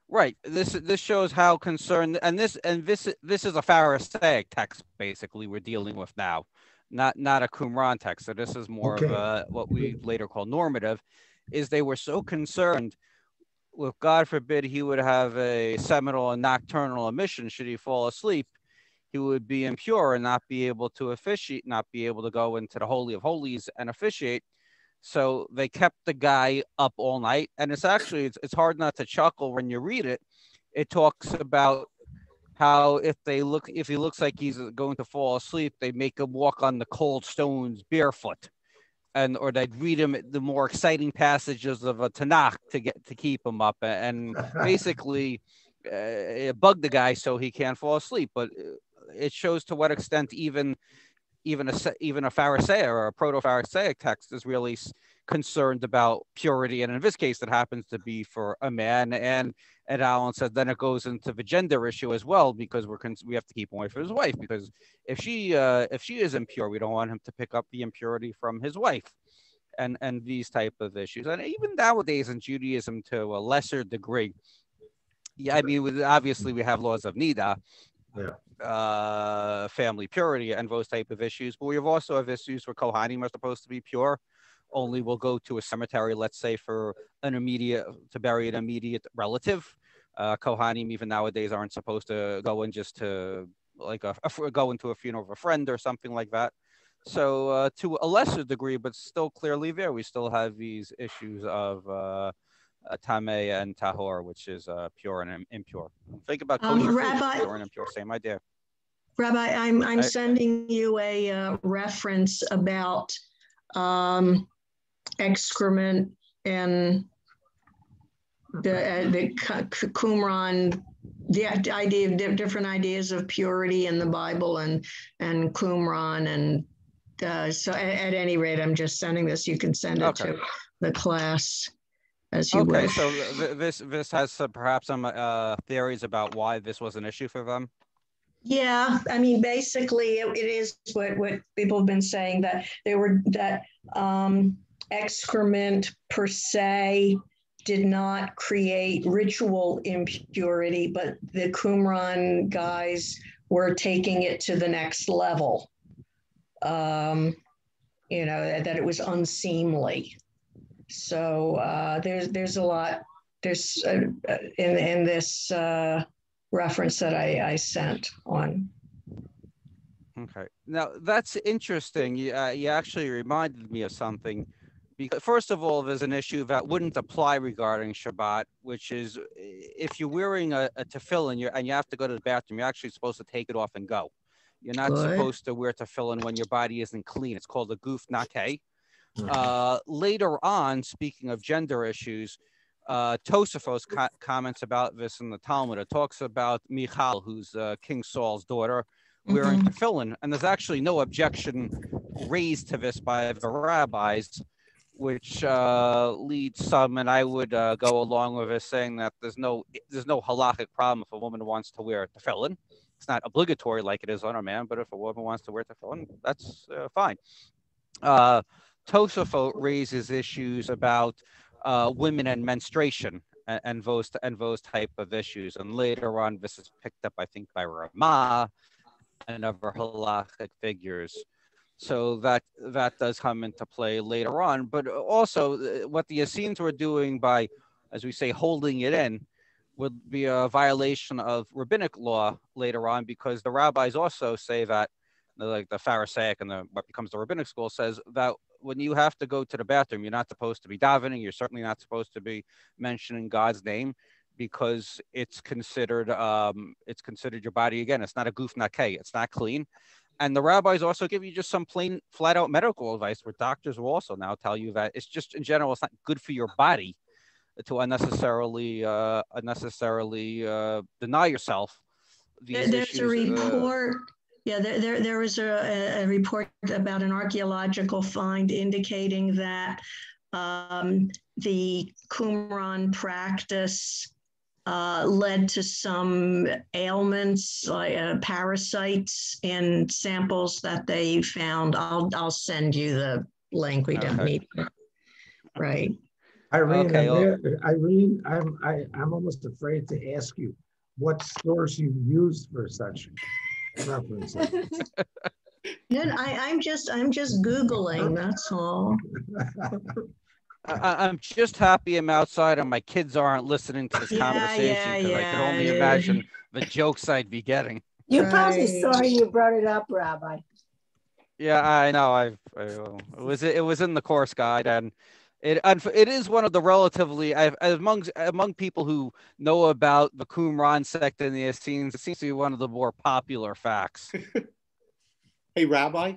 Right. This shows how concerned, and this is a Pharisaic text basically we're dealing with now, not a Qumran text. So this is more of a, what we later call normative. Is they were so concerned with, God forbid, he would have a seminal and nocturnal emission should he fall asleep, he would be impure and not be able to officiate, not be able to go into the Holy of Holies and officiate. So they kept the guy up all night. And it's actually, it's hard not to chuckle when you read it. It talks about how if he looks like he's going to fall asleep, they make him walk on the cold stones barefoot. Or they'd read him the more exciting passages of a Tanakh to keep him up. And basically bug the guy so he can't fall asleep. But it shows to what extent even a Pharisee or a proto-Pharisaic text is really concerned about purity. And in this case, it happens to be for a man. And Alan said, then it goes into the gender issue as well, because we have to keep him away from his wife, because if she is impure, we don't want him to pick up the impurity from his wife, and these type of issues. And even nowadays in Judaism, to a lesser degree, yeah, I mean, obviously we have laws of nida, family purity, and those type of issues, but we also have issues where Kohanim are supposed to be pure. Only will go to a cemetery, let's say, for to bury an immediate relative. Kohanim even nowadays aren't supposed to go in just to go into a funeral of a friend or something like that. So to a lesser degree, but still clearly there, we still have these issues of tameh and tahor, which is pure and impure. Think about kosher Rabbi, food, pure and impure, same idea. Rabbi, I'm sending you a reference about excrement and the Qumran, the idea of different ideas of purity in the Bible and Qumran, and so at any rate, I'm just sending this. You can send it to the class as you wish. So this has perhaps some theories about why this was an issue for them. Yeah, I mean, basically, it is what people have been saying, that excrement per se did not create ritual impurity, but the Qumran guys were taking it to the next level. That it was unseemly. So there's a lot. There's in this reference that I sent on. Okay, now that's interesting. You actually reminded me of something. Because first of all, there's an issue that wouldn't apply regarding Shabbat, which is if you're wearing a tefillin and you have to go to the bathroom, you're actually supposed to take it off and go. You're not supposed to wear tefillin when your body isn't clean. It's called a guf nakeh. Later on, speaking of gender issues, Tosafos comments about this in the Talmud. It talks about Michal, who's King Saul's daughter, wearing tefillin, and there's actually no objection raised to this by the rabbis, which leads some, and I would go along with it, saying that there's no halakhic problem if a woman wants to wear tefillin. It's not obligatory like it is on a man, but if a woman wants to wear tefillin, that's fine. Tosafot raises issues about women and menstruation and those type of issues, and later on this is picked up, I think, by Ramah and other halakhic figures. So that does come into play later on. But also what the Essenes were doing by, as we say, holding it in, would be a violation of rabbinic law later on, because the rabbis also say that, like the Pharisaic and what becomes the rabbinic school says that when you have to go to the bathroom, you're not supposed to be davening. You're certainly not supposed to be mentioning God's name, because it's considered your body. Again, it's not a goof nakei. It's not clean. And the rabbis also give you just some plain, flat out medical advice, where doctors will also now tell you that it's just, in general, it's not good for your body to unnecessarily deny yourself these There's issues. A report. There was a report about an archaeological find indicating that the Qumran practice led to some ailments, like parasites in samples that they found. I'll send you the link. We don't need it. Right. Irene, Okay, Irene, I'm almost afraid to ask you what source you used for such references. I'm just Googling, that's all. I'm just happy I'm outside and my kids aren't listeing to this conversation, because I can only imagine the jokes I'd be getting. You're probably sorry you brought it up, Rabbi. Yeah, I know. It was in the course guide, and it is one of the relatively, among people who know about the Qumran sect and the Essenes, it seems to be one of the more popular facts. Hey, Rabbi.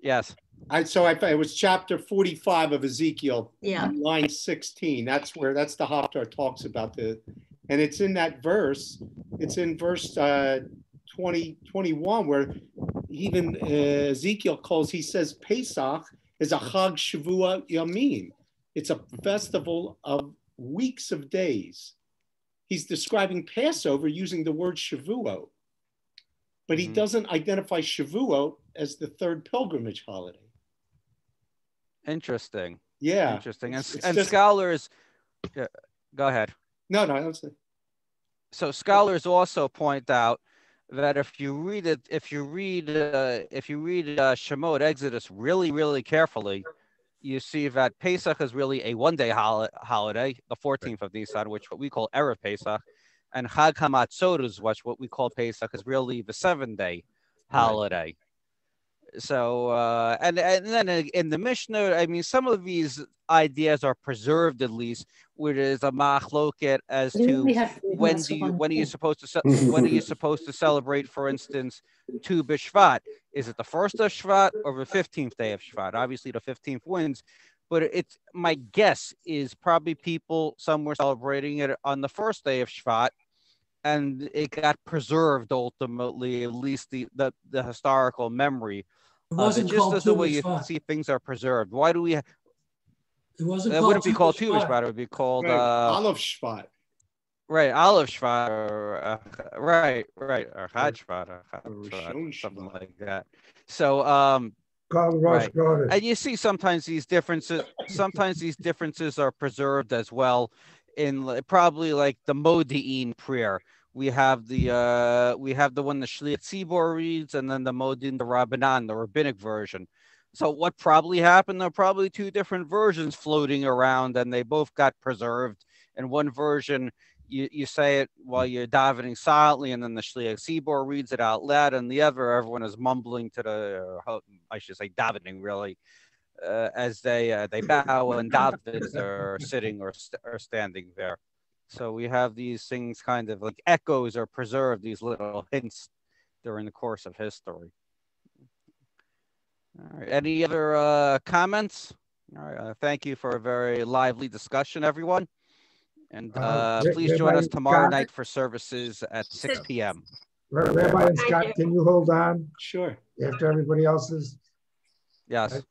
Yes. It was chapter 45 of Ezekiel, line 16. That's the Haftarah talks about and it's in that verse. It's in verse 21, where even Ezekiel he says Pesach is a Chag Shavua Yamin. It's a festival of weeks of days. He's describing Passover using the word Shavuot, but he doesn't identify Shavuot as the third pilgrimage holiday. Interesting. Yeah. Interesting. And scholars, go ahead. No, that's it. So scholars also point out that if you read Shemot, Exodus really, really carefully, you see that Pesach is really a one-day holiday, the 14th of Nisan, which what we call Erev Pesach, and Chag HaMatzot is what we call Pesach, is really the 7-day holiday. Right. So, and then in the Mishnah, I mean, some of these ideas are preserved, at least, where there's a machloket as to when are you supposed to celebrate, for instance, Tu B'Shvat. Is it the first of Shvat or the 15th day of Shvat? Obviously, the 15th wins, but it's, my guess is probably some were celebrating it on the first day of Shvat, and it got preserved ultimately, at least the historical memory. It wasn't just called as the way Tu you B'Shvat. see things are preserved. Why do we? It wasn't. It wouldn't be called Tu B'Shvat. It would be called Aleph Shvat. Right, Aleph Shvat, or right, or Chad Shvat, or something like that. So, right. And you see sometimes these differences are preserved as well in probably like the Modi'in prayer. We have the one the Shliach Tzibor reads, and then the Modin, the Rabbanan, the rabbinic version. So what probably happened? There are probably two different versions floating around, and they both got preserved. In one version, you say it while you're davening silently, and then the Shliach Tzibor reads it out loud, and the other, everyone is mumbling to I should say davening, really, as they bow and daven as they're sitting or standing there. So we have these things kind of like echoes are preserved, these little hints during the course of history. All right. Any other comments? All right. Thank you for a very lively discussion, everyone. And please join us tomorrow night for services at 6 p.m. Rabbi and Scott, can you hold on? Sure. After everybody else's? Yes.